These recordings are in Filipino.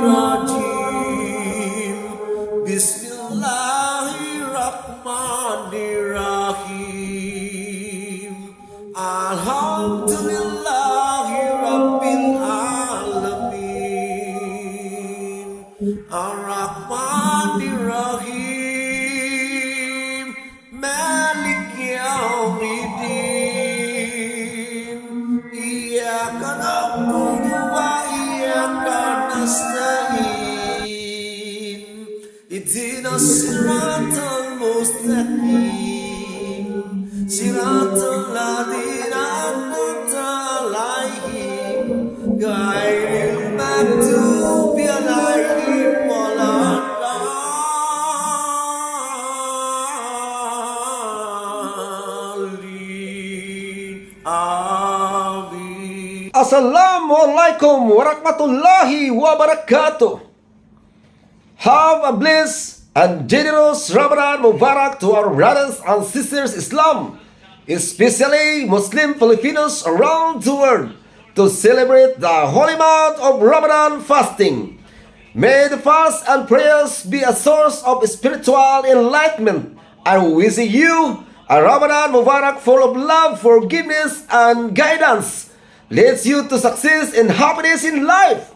Rajim. Bismillahirrahmanirrahim. Alhamdulillahi Rabbil Alamin. Ar-Rahmanir-Rahim. Malik Yawmiddin. Iyyaka na'budu wa iyyaka nasta'in. Ihdinas siratal mustaqim. Siratal ladzina an'amta 'alaihim ghairil maghdubi 'alaihim waladdallin. Amin. Assalamualaikum warahmatullahi wabarakatuh. Have a blessed and generous Ramadan Mubarak to our brothers and sisters Islam, especially Muslim Filipinos around the world, to celebrate the holy month of Ramadan fasting. May the fast and prayers be a source of spiritual enlightenment. I wish you a Ramadan Mubarak full of love, forgiveness, and guidance. Leads you to success and happiness in life.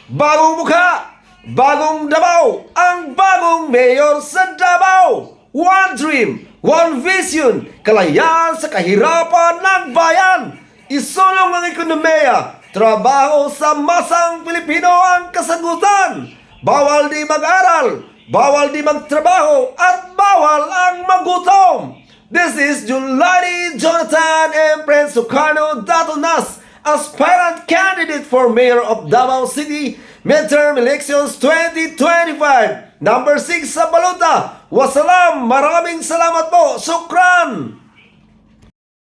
Bagong mukha, bagong Davao, ang bagong mayor sa Davao. One dream, one vision, kalayaan sa kahirapan ng bayan. Isulong ang ekonomiya, trabaho sa masang Pilipino ang kasagutan. Bawal di mag-aral, bawal di magtrabaho, at bawal ang magutom. This is Julani Jonathan M. Prince Sukarno Datonas, aspirant candidate for Mayor of Davao City Midterm Elections 2025. Number 6 sa balota. Wassalam, maraming salamat po. Sukran!